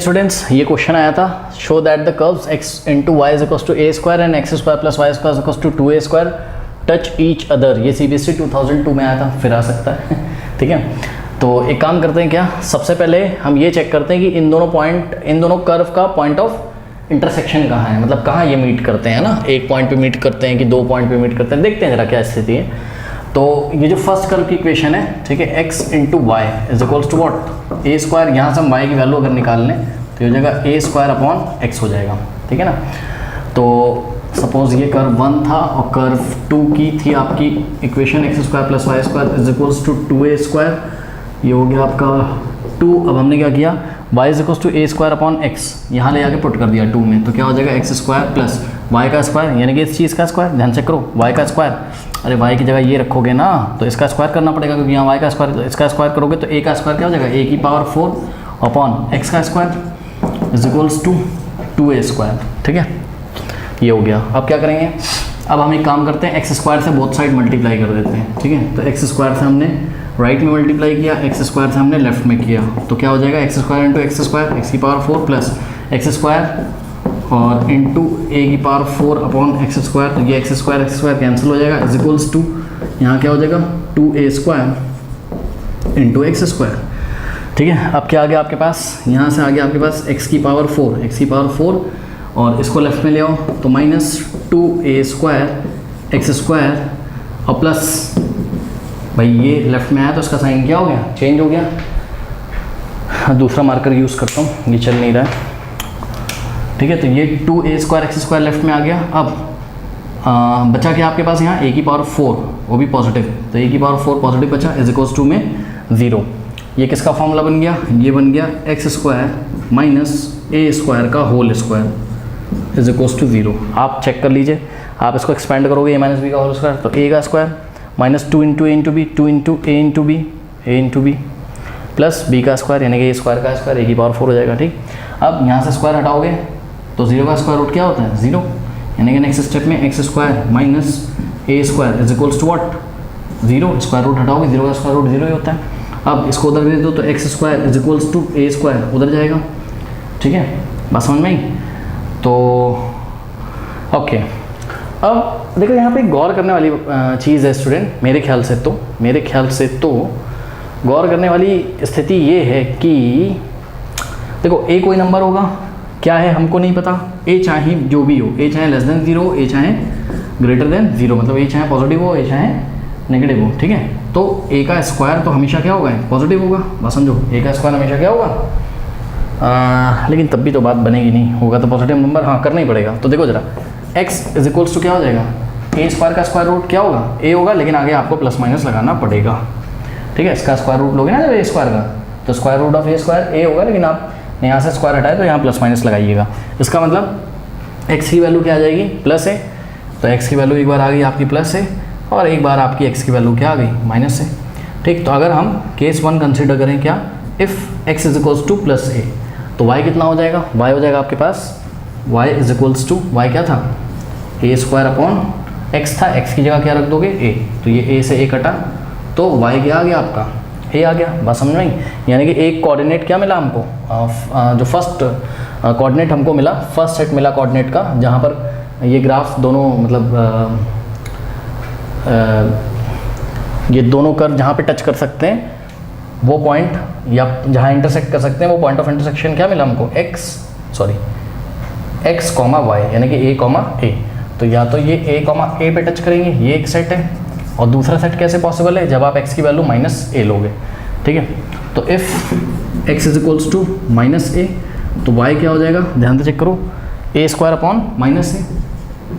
Students ये question आया था, show that the curves x into y is equal to a square and x square plus y square is equal to 2a square touch each other. ये CBSE 2002 में आया था, फिर आ सकता है ठीक है। तो एक काम करते हैं, क्या सबसे पहले हम ये चेक करते हैं कि इन दोनों कर्व का पॉइंट ऑफ इंटरसेक्शन कहाँ है, मतलब कहाँ ये मीट करते हैं ना, एक पॉइंट पे मीट करते हैं कि दो पॉइंट पे मीट करते हैं, देखते हैं जरा क्या स्थिति है। तो ये जो फर्स्ट कर्व की इक्वेशन है, ठीक है, x into y is equals to what a square. यहाँ से हम y की वैल्यू अगर निकाल लें तो ये हो जाएगा ए स्क्वायर अपॉन एक्स हो जाएगा, ठीक है ना। तो सपोज ये कर्व 1 था और कर्व 2 की थी आपकी equation x square plus y square is equals to 2a square, ये हो गया आपका 2। अब हमने क्या किया, y is equals to a square upon x, यहाँ ले आके पुट कर दिया 2 में, तो क्या हो जाएगा x स्क्वायर प्लस y का स्क्वायर, यानी कि इस चीज़ का स्क्वायर, ध्यान से करो y का स्क्वायर। अरे y की जगह ये रखोगे ना तो इसका स्क्वायर करना पड़ेगा, क्योंकि यहाँ y का स्क्वायर, तो इसका स्क्वायर करोगे तो a का स्क्वायर क्या हो जाएगा, a की पावर 4 अपॉन x का square is equals to 2a square, ठीक है, ये हो गया। अब क्या करेंगे, अब हम एक काम करते हैं, एक्स स्क्वायर से बोथ साइड मल्टीप्लाई कर देते हैं, ठीक है। तो एक्स स्क्वायर से हमने राइट में मल्टीप्लाई किया, एक्स स्क्वायर से हमने लेफ्ट में किया, तो क्या हो जाएगा x square into x square, x की पावर 4 प्लस एक्स स्क्वायर और इंटू ए की पावर 4 अपॉन एक्स स्क्वायर, तो ये एक्स स्क्वायर कैंसिल हो जाएगा इज इक्वल्स टू, यहाँ क्या हो जाएगा 2a square into x square, ठीक है। अब क्या आ गया आपके पास, यहाँ से आ गया आपके पास x की पावर 4 और इसको लेफ्ट में ले आओ तो minus 2a square x square और प्लस, भाई ये लेफ्ट में आया तो इसका साइन क्या हो गया, चेंज हो गया। दूसरा मार्कर यूज़ करता हूँ, ये चल नहीं रहा है, ठीक है। तो ये 2a square x square left में आ गया। अब बचा क्या आपके पास यहाँ a की पावर 4, वो भी पॉजिटिव, तो a की पावर 4 पॉजिटिव बचा इज इक्वल्स टू में 0। ये किसका फॉर्मूला बन गया, ये बन गया x square minus a square का whole square is equals to 0। आप चेक कर लीजिए, आप इसको एक्सपेंड करोगे a माइनस बी का होल स्क्वायर, तो a का स्क्वायर माइनस 2 इंटू ए इंटू बी, 2 इंटू ए इंटू बी प्लस b का स्क्वायर, यानी कि a स्क्वायर का स्क्वायर, a की पावर 4 हो जाएगा, ठीक। अब यहाँ से स्क्वायर हटाओगे तो 0 का स्क्वायर रूट क्या होता है 0, यानी कि नेक्स्ट स्टेप में x square minus a square is equals to what 0, square root हटाओगे 0 का स्क्वायर रूट 0 ही होता है। अब इसको उधर दे दो तो x square is equals to a square उधर जाएगा, ठीक है, बस समझ में ही। तो ओके, अब देखो यहाँ पे गौर करने वाली चीज़ है स्टूडेंट, मेरे ख्याल से तो गौर करने वाली स्थिति ये है कि देखो a कोई नंबर होगा, क्या है हमको नहीं पता, a चाहे जो भी हो, a चाहे लेस देन 0, a चाहे ग्रेटर देन 0, मतलब a चाहे पॉजिटिव हो, a चाहे नेगेटिव हो, ठीक है। तो a का स्क्वायर तो हमेशा क्या होगा, पॉजिटिव होगा, बस समझो, a का स्क्वायर हमेशा क्या होगा, लेकिन तब भी तो बात बनेगी नहीं, होगा तो पॉजिटिव नंबर, हाँ करना ही पड़ेगा। तो देखो जरा x इज इक्वल्स टू क्या हो जाएगा, a स्क्वायर का स्क्वायर रूट क्या होगा, a होगा, लेकिन आगे आपको प्लस माइनस लगाना पड़ेगा, ठीक है। इसका स्क्वायर रूट लोगे ना जब a स्क्वायर का, तो square root of a square a होगा, लेकिन आप यहाँ से स्क्वायर हटाए तो यहाँ प्लस माइनस लगाइएगा। इसका मतलब x की वैल्यू क्या आ जाएगी, प्लस है, तो x की वैल्यू एक बार आ गई आपकी प्लस है और एक बार आपकी x की वैल्यू क्या आ गई, माइनस है, ठीक। तो अगर हम केस 1 कंसिडर करें, क्या if x is equals two plus a, तो y कितना हो जाएगा, y हो जाएगा आपके पास y is equals to, y क्या था a स्क्वायर अपॉन x था, x की जगह क्या रख दोगे a, तो ये a से a कटा तो y क्या आ गया आपका, a आ गया, बस समझ में, यानी कि एक कोऑर्डिनेट क्या मिला हमको, जो फर्स्ट कोऑर्डिनेट हमको मिला, फर्स्ट सेट मिला कोऑर्डिनेट का, जहाँ पर ये ग्राफ दोनों मतलब ये दोनों कर्व जहाँ पे टच कर सकते हैं वो पॉइंट, या जहाँ इंटरसेक्ट कर सकते हैं वो पॉइंट ऑफ इंटरसेक्शन क्या मिला हमको, x कॉमा y, यानी कि a कॉमा a। तो या तो ये a कॉमा a पे टच करेंगे, ये एक सेट है, और दूसरा सेट कैसे पॉसिबल है, जब आप x की वैल्यू माइनस a लोगे, ठीक है। तो if x is equals to minus a, तो y क्या हो जाएगा, ध्यान से चेक करो, a square upon minus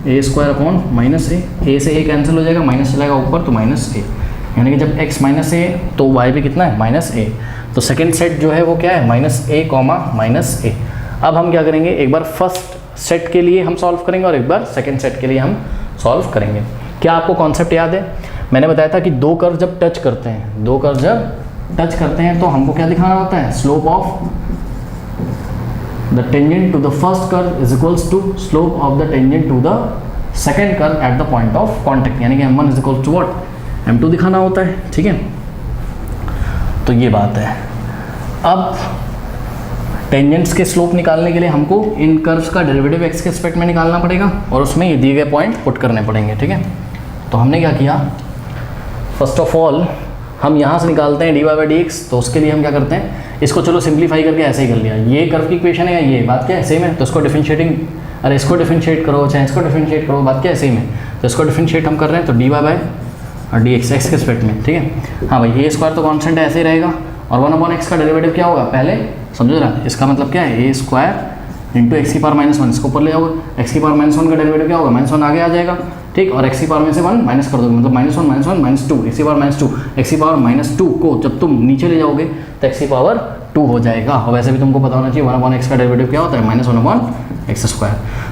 a square upon minus a से a कैंसिल हो जाएगा, माइनस चलाएगा ऊपर तो माइनस a, यानी कि जब x माइनस a तो y भी कितना है, माइनस a। तो सेकेंड सेट जो है वो क्या है, minus a comma minus a। अब हम क्या करेंगे, एक बार फर्स्ट सेट के लिए हम सॉल्व करेंगे और एक बार सेकेंड सेट के लिए हम सॉल्व करेंगे। क्या आपको कॉन्सेप्ट याद है, मैंने बताया था कि दो कर्व जब टच करते हैं तो हमको क्या दिखाना होता है, slope of the tangent to the first curve is equals to slope of the tangent to the second curve at the point of contact, यानी कि m1 is equals to what, m2 दिखाना होता है, ठीक है। तो ये बात है। अब टेंजेंट्स के स्लोप निकालने के लिए हमको इन कर्व्स का डेरिवेटिव एक्स के रिस्पेक्ट में निकालना पड़ेगा और उसमें ये दिए गए पॉइंट पुट करने पड़ेंगे, ठीक है। तो हमने क्या किया, फर्स्ट ऑफ ऑल हम यहाँ से निकालते हैं d y by d x. तो उसके लिए हम क्या करते हैं, इसको चलो सिंप्लीफाई करके ऐसे ही कर लिया, ये कर्व की इक्वेशन है, ये बात क्या है सेम है, तो इसको डिफरेंशिएटिंग, अरे इसको डिफरेंशिएट करो चाहे इसको डिफरेंशिएट करो, बात क्या है सेम है। तो इसको डिफरेंशिएट हम कर रहे हैं, तो d y by d x x के रिस्पेक्ट में, ठीक है। हाँ भाई, ए स्क्वायर तो कॉन्स्टेंट है, ऐसे ही रहेगा, और 1/x का डेरिवेटिव क्या होगा, पहले समझो ना, इसका मतलब क्या है, ए स्क्वायर इंटू एक्स की पावर -1, इसको ऊपर ले जाओगे, एक्स की पावर -1 का डेरिवेटिव क्या होगा, -1 आगे आ जाएगा, ठीक, और एक्स की पावर में से 1 माइनस कर दोगे, मतलब -1 -1 -2, एक्स की पावर -2, एक्स की पावर -2 को जब तुम नीचे ले जाओगे तो एक्स की पावर 2 हो जाएगा। और वैसे भी तुमको पता होना चाहिए 1/x का डेरिवेटिव क्या होता है, -1/x²।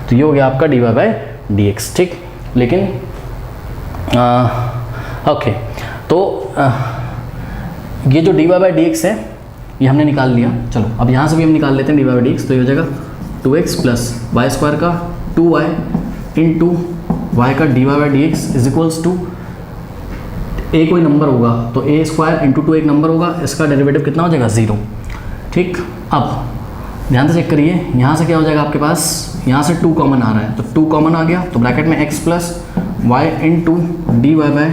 तो ये हो गया आपका d y by d x, ठीक। लेकिन ओके, तो ये जो d y by d x है ये हमने निकाल लिया। चलो अब यहाँ से भी हम निकाल लेते हैं d y by d x. तो ये हो जाएगा 2x प्लस वाई स्क्वायर का 2y इंटू वाई का d y by d x is equals to, a कोई नंबर होगा तो ए स्क्वायर इंटू 2 एक नंबर होगा, इसका डेरिवेटिव कितना हो जाएगा, 0, ठीक। अब ध्यान से चेक करिए, यहाँ से क्या हो जाएगा आपके पास, यहाँ से 2 कॉमन आ रहा है, तो 2 कॉमन आ गया, तो ब्रैकेट में x plus y into d y by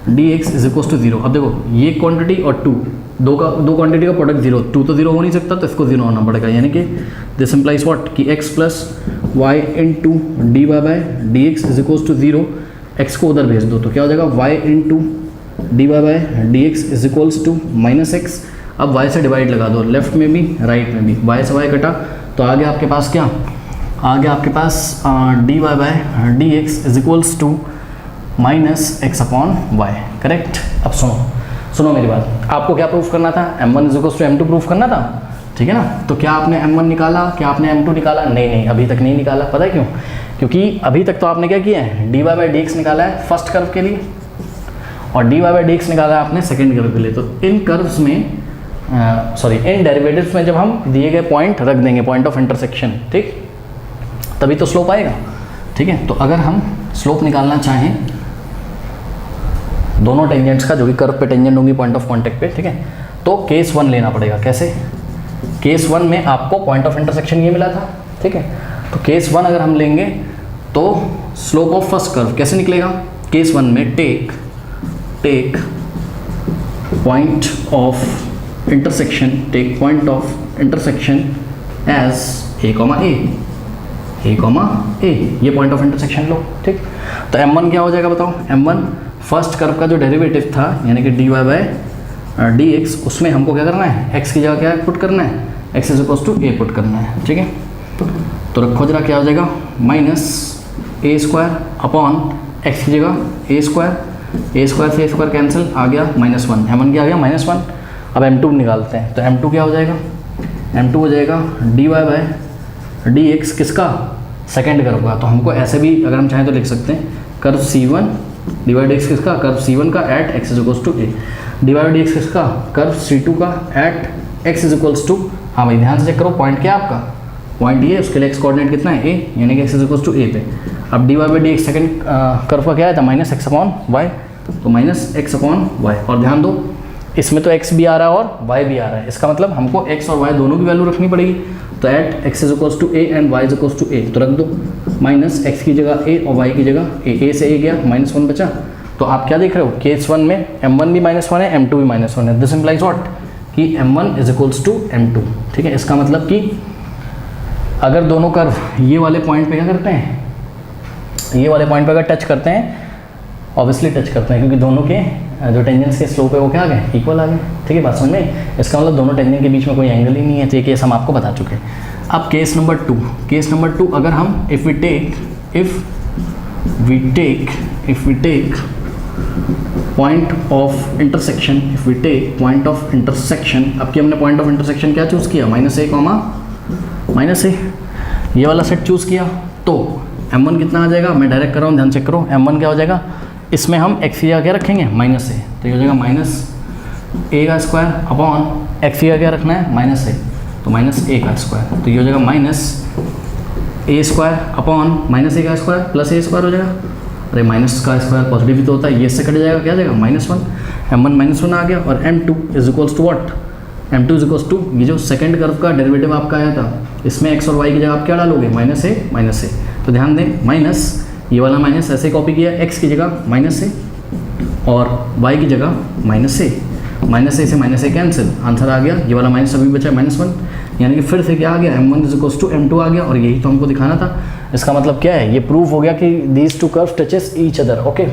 d x is equals to 0। अब देखो ये क्वांटिटी और 2, दो क्वांटिटी का प्रोडक्ट 0, 2 तो 0 हो नहीं सकता, तो इसको 0 होना पड़ेगा, यानी कि दिस इम्प्लाइज व्हाट कि x plus y into d y by d x is equals to 0। X को उधर भेज दो तो क्या हो जाएगा, y into d y by d x is equals to -x। अब y से डिवाइड लगा दो, लेफ्ट में भी राइट में भी, y से y कटा, तो आगे आपके पास क्या, आगे आपके पास d y by d x is equals to -x/y, correct. अब सुनो मेरी बात, आपको क्या प्रूफ करना था, m1 is equals to m2 proof करना था, ठीक है ना। तो क्या आपने m1 निकाला, क्या आपने m2 निकाला, नहीं, अभी तक नहीं निकाला। पता है क्यों, क्योंकि अभी तक तो आपने क्या किया है, d y by d x निकाला है फर्स्ट कर्व के लिए, और d y by d x निकाला है आपने सेकेंड कर्व के लिए। तो इन कर्व्स में इन डेरिवेटिव्स में जब हम दिए गए पॉइंट रख देंगे, पॉइंट ऑफ इंटरसेक्शन, ठीक, तभी तो स्लोप आएगा, ठीक है। तो अगर हम स्लोप निकालना चाहें दोनों टेंजेंट्स का, जो कि कर्व पे टेंजेंट होंगी पॉइंट ऑफ कॉन्टेक्ट पे, ठीक है, तो केस 1 लेना पड़ेगा। कैसे, केस 1 में आपको पॉइंट ऑफ इंटरसेक्शन ये मिला था, ठीक है। तो केस 1 अगर हम लेंगे तो स्लोप ऑफ फर्स्ट कर्व कैसे निकलेगा, केस 1 में take point of intersection, take point of intersection as a, ये पॉइंट ऑफ इंटरसेक्शन लो, ठीक। तो m1 क्या हो जाएगा बताओ, m1 फर्स्ट कर्व का जो डेरिवेटिव था, यानी कि d y by d x, उसमें हमको क्या करना है, x की जगह क्या पुट करना है, x is equals to a put करना है, ठीक है। तो रखो जरा, क्या हो जाएगा, -a² अपॉन x की जगह a² से a² कैंसिल, आ गया -1, m1 क्या आ गया -1। अब m2 निकालते हैं, तो m2 क्या हो जाएगा, m2 हो जाएगा d y by d x, किसका, सेकेंड कर्व का। तो हमको ऐसे भी अगर हम चाहें तो लिख सकते हैं, कर्व C1 डिवाइड एक्स किसका, कर्व C1 का at x is equals to a, divide x किसका, कर्व C2 का at x is equals to, हाँ भाई ध्यान से चेक करो, पॉइंट क्या है आपका, पॉइंट ये, उसके लिए x कोऑर्डिनेट कितना है a, यानी कि x is equals to a पे। अब d y by d x second curve का क्या है था, -x/y, तो -x/y, और ध्यान दो इसमें तो x भी आ रहा है और y भी आ रहा है, इसका मतलब हमको x और y दोनों की वैल्यू रखनी पड़ेगी। तो at x is equals to a and y is equals to a, तो रख दो, -x की जगह a और y की जगह a से a गया, -1 बचा। तो आप क्या देख रहे हो, केस 1 में m1 भी -1 है, m2 भी -1 है, दिस इम्प्लाइज व्हाट कि m1 is equals to m2, ठीक है। इसका मतलब कि अगर दोनों कर्व ये वाले पॉइंट पे क्या करते हैं, ये वाले पॉइंट पे अगर टच करते हैं, ऑब्वियसली टच करते हैं, क्योंकि दोनों के जो टेंजेंट्स के स्लोप है वो क्या आ गए, इक्वल आ गए, ठीक है। बात समझ में, इसका मतलब दोनों टेंजेंट के बीच में कोई एंगल ही नहीं है। तो ये केस हम आपको बता चुके हैं। अब केस नंबर 2, अगर हम if we take point of intersection, अब कि हमने पॉइंट ऑफ इंटरसेक्शन क्या चूज़ किया, -a, ये वाला सेट चूज़ किया, तो m1 कितना आ जाएगा, मैं डायरेक्ट कर रहा हूँ, ध्यान चेक करो, m1 क्या हो जाएगा, इसमें हम x की जगह क्या रखेंगे, -a, तो ये हो जाएगा -a² अपॉन x की जगह क्या रखना है, -a, तो -a², तो ये हो जाएगा -a² upon -a² plus a² हो जाएगा। अरे माइनस का स्क्वायर पॉजिटिव ही तो होता है, ये इससे कट जाएगा, क्या जाएगा, -1, m1 -1 आ गया, और m2 is equals to what, m2 is equals to, ये जो सेकंड कर्व का डेरिवेटिव आपका आया था, इसमें x और y की जगह आप क्या डालोगे, माइनस ए। तो ध्यान दें, माइनस, ये वाला माइनस ऐसे कॉपी किया, x की जगह माइनस ए और y की जगह माइनस ए से माइनस ए कैंसिल, आंसर आ गया, ये वाला माइनस अभी बचा -1, यानी कि फिर से क्या आ गया, m1 is equals to m2 आ गया, और यही तो हमको दिखाना था। इसका मतलब क्या है, ये प्रूव हो गया कि these two curves touches each other. Okay,